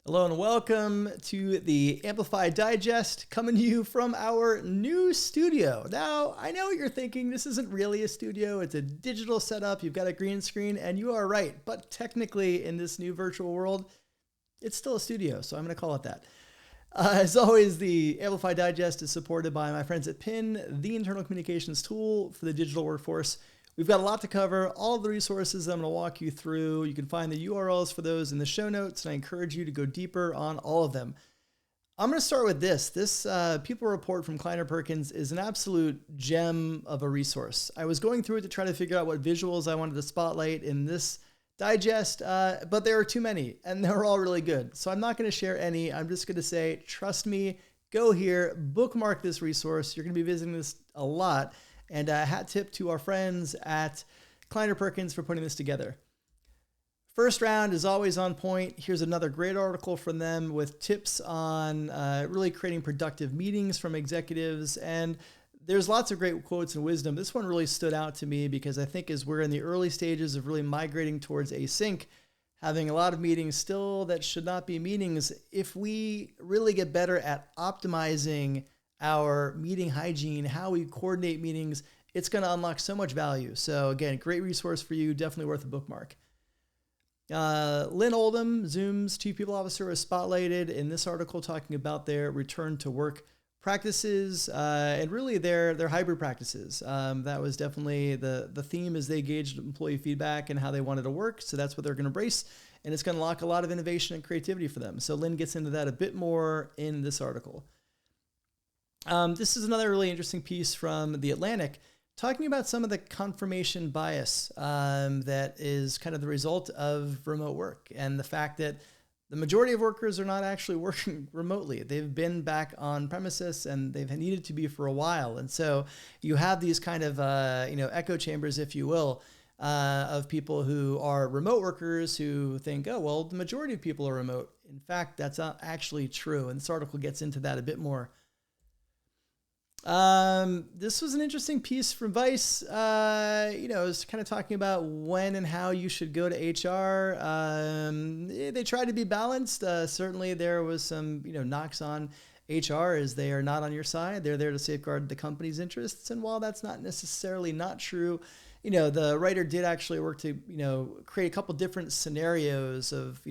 Hello and welcome to the Amplify Digest, coming to you from our new studio. Now, I know what you're thinking. This isn't really a studio. It's a digital setup. You've got a green screen, and you are right. But technically, in this new virtual world, it's still a studio, so I'm going to call it that. As always, the Amplify Digest is supported by my friends at PIN, the internal communications tool for the digital workforce. We've got a lot to cover, all of the resources I'm going to walk you through. You can find the URLs for those in the show notes, and I encourage you to go deeper on all of them. I'm going to start with this. This People Report from Kleiner Perkins is an absolute gem of a resource. I was going through it to try to figure out what visuals I wanted to spotlight in this digest, but there are too many, and they're all really good. So I'm not going to share any. I'm just going to say, trust me, go here, bookmark this resource. You're going to be visiting this a lot. And a hat tip to our friends at Kleiner Perkins for putting this together. First round is always on point. Here's another great article from them with tips on really creating productive meetings from executives. And there's lots of great quotes and wisdom. This one really stood out to me because I think as we're in the early stages of really migrating towards async, having a lot of meetings still that should not be meetings, if we really get better at optimizing our meeting hygiene, how we coordinate meetings, it's going to unlock so much value. So again, great resource for you, definitely worth a bookmark. Lynn Oldham, Zoom's Chief People Officer, was spotlighted in this article talking about their return to work practices and really their hybrid practices. That was definitely the theme as they gauged employee feedback and how they wanted to work. So that's what they're going to embrace, and it's going to unlock a lot of innovation and creativity for them. So Lynn gets into that a bit more in this article. This is another really interesting piece from The Atlantic talking about some of the confirmation bias that is kind of the result of remote work and the fact that the majority of workers are not actually working remotely. They've been back on premises and they've needed to be for a while. And so you have these kind of echo chambers, if you will, of people who are remote workers who think, oh, well, the majority of people are remote. In fact, that's not actually true. And this article gets into that a bit more. This was an interesting piece from Vice. It's kind of talking about when and how you should go to HR. They tried to be balanced. Certainly there was some, knocks on HR as they are not on your side. They're there to safeguard the company's interests. And while that's not necessarily not true, the writer did actually work to, create a couple different scenarios of,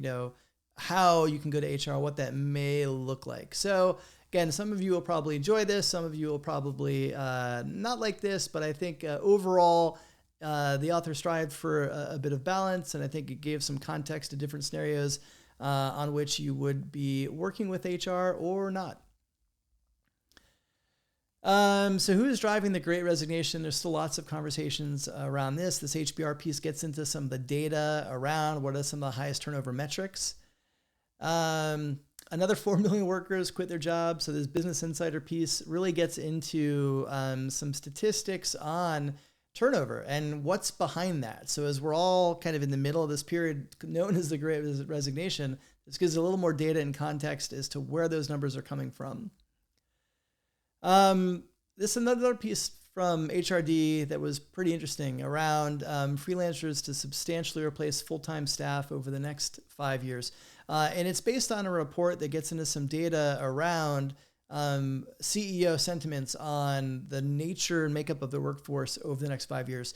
how you can go to HR, what that may look like. So again, some of you will probably enjoy this. Some of you will probably not like this, but I think overall, the author strived for a bit of balance, and I think it gave some context to different scenarios on which you would be working with HR or not. So who is driving the Great Resignation? There's still lots of conversations around this. This HBR piece gets into some of the data around what are some of the highest turnover metrics. Another 4 million workers quit their jobs. So this Business Insider piece really gets into some statistics on turnover and what's behind that. So as we're all kind of in the middle of this period known as the Great Resignation, this gives a little more data and context as to where those numbers are coming from. This is another piece from HRD that was pretty interesting around freelancers to substantially replace full-time staff over the next 5 years. And it's based on a report that gets into some data around CEO sentiments on the nature and makeup of the workforce over the next 5 years.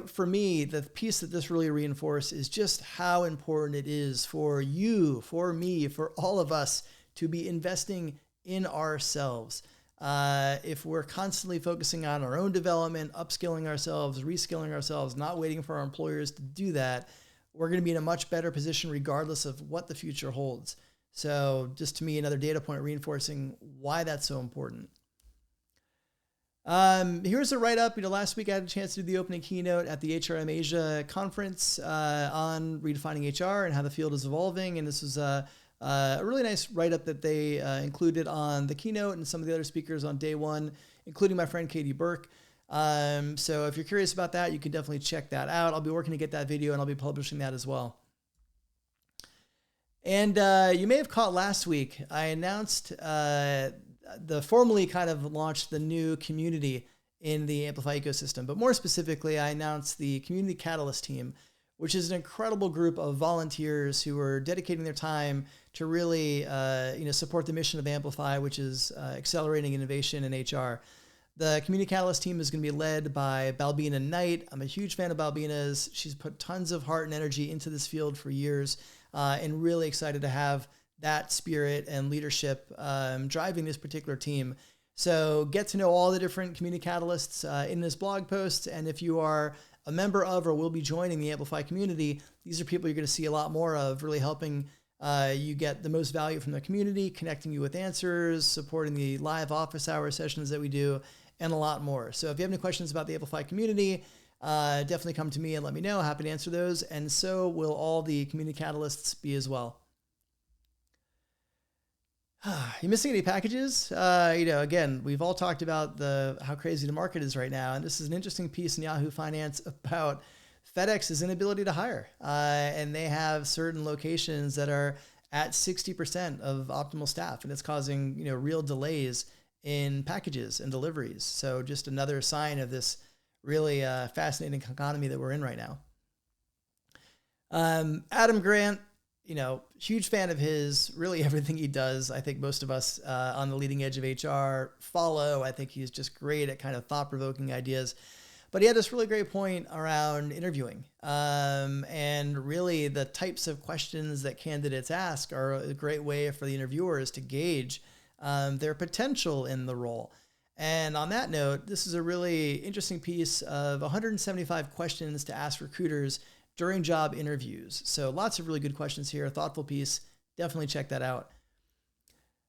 For me, the piece that this really reinforced is just how important it is for you, for me, for all of us to be investing in ourselves. If we're constantly focusing on our own development, upskilling ourselves, reskilling ourselves, not waiting for our employers to do that, we're going to be in a much better position regardless of what the future holds. So just to me, another data point reinforcing why that's so important. Here's a write-up. Last week I had a chance to do the opening keynote at the HRM Asia conference on redefining HR and how the field is evolving. And this was a really nice write-up that they included on the keynote and some of the other speakers on day one, including my friend Katie Burke. So if you're curious about that, you can definitely check that out. I'll be working to get that video and I'll be publishing that as well. And you may have caught last week, I announced formally kind of launched the new community in the Amplify ecosystem. But more specifically, I announced the Community Catalyst team, which is an incredible group of volunteers who are dedicating their time to really, support the mission of Amplify, which is accelerating innovation in HR. The Community Catalyst team is going to be led by Balbina Knight. I'm a huge fan of Balbina's. She's put tons of heart and energy into this field for years, and really excited to have that spirit and leadership driving this particular team. So get to know all the different Community Catalysts in this blog post. And if you are a member of or will be joining the Amplify community, these are people you're going to see a lot more of, really helping you get the most value from the community, connecting you with answers, supporting the live office hour sessions that we do, and a lot more. So if you have any questions about the Amplify community, definitely come to me and let me know. Happy to answer those. And so will all the Community Catalysts be as well. You missing any packages? Again, we've all talked about how crazy the market is right now. And this is an interesting piece in Yahoo Finance about FedEx's inability to hire. And they have certain locations that are at 60% of optimal staff. And it's causing, real delays in packages and deliveries. So just another sign of this really fascinating economy that we're in right now. Adam Grant, huge fan of his, really everything he does. I think most of us on the leading edge of HR follow. I think he's just great at kind of thought-provoking ideas. But he had this really great point around interviewing. And really the types of questions that candidates ask are a great way for the interviewers to gauge their potential in the role. And on that note, this is a really interesting piece of 175 questions to ask recruiters during job interviews. So lots of really good questions here, a thoughtful piece. Definitely check that out.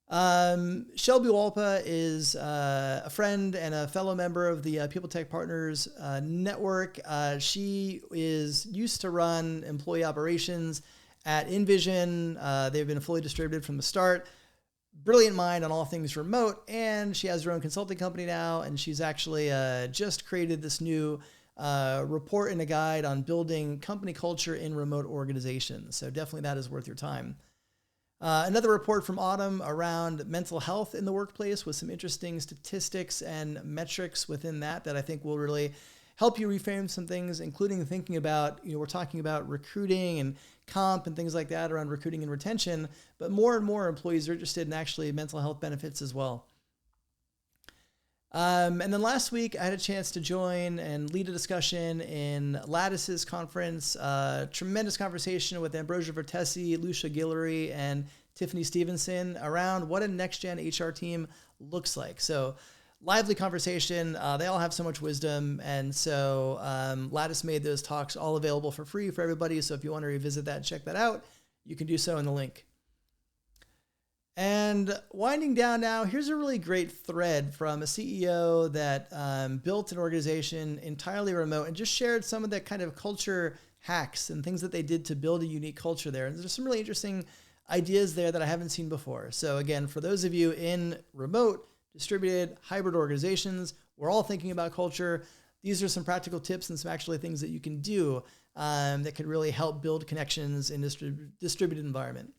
Shelby Walpa is a friend and a fellow member of the People Tech Partners network. She is used to run employee operations at InVision. They've been fully distributed from the start. Brilliant mind on all things remote, and she has her own consulting company now, and she's actually just created this new report and a guide on building company culture in remote organizations. So definitely that is worth your time. Another report from Autumn around mental health in the workplace with some interesting statistics and metrics within that I think will really help you reframe some things, including thinking about, we're talking about recruiting and comp and things like that around recruiting and retention, but more and more employees are interested in actually mental health benefits as well. And then last week I had a chance to join and lead a discussion in Lattice's conference, tremendous conversation with Ambrosia Vertesi, Lucia Guillory, and Tiffany Stevenson around what a next-gen HR team looks like. So lively conversation. They all have so much wisdom. And so Lattice made those talks all available for free for everybody. So if you want to revisit that and check that out, you can do so in the link. And winding down now, here's a really great thread from a CEO that built an organization entirely remote and just shared some of the kind of culture hacks and things that they did to build a unique culture there. And there's some really interesting ideas there that I haven't seen before. So again, for those of you in remote, distributed, hybrid organizations, we're all thinking about culture. These are some practical tips and some actually things that you can do that can really help build connections in this distributed environment.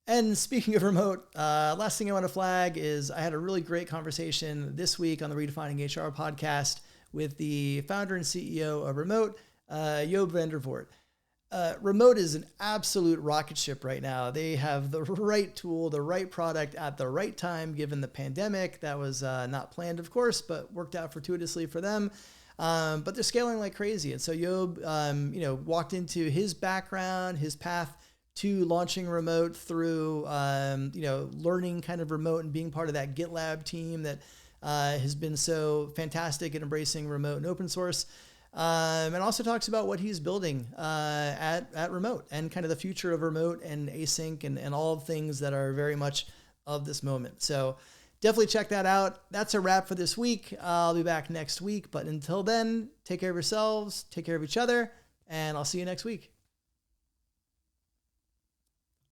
And speaking of remote, last thing I want to flag is I had a really great conversation this week on the Redefining HR podcast with the founder and CEO of Remote, Job van der Voort. Remote is an absolute rocket ship right now. They have the right tool, the right product at the right time, given the pandemic. That was not planned, of course, but worked out fortuitously for them. But they're scaling like crazy. And so Job, walked into his background, his path to launching remote through, learning kind of remote and being part of that GitLab team that has been so fantastic at embracing remote and open source. And also talks about what he's building at Remote and kind of the future of remote and async and all things that are very much of this moment. So definitely check that out. That's a wrap for this week. I'll be back next week. But until then, take care of yourselves, take care of each other, and I'll see you next week.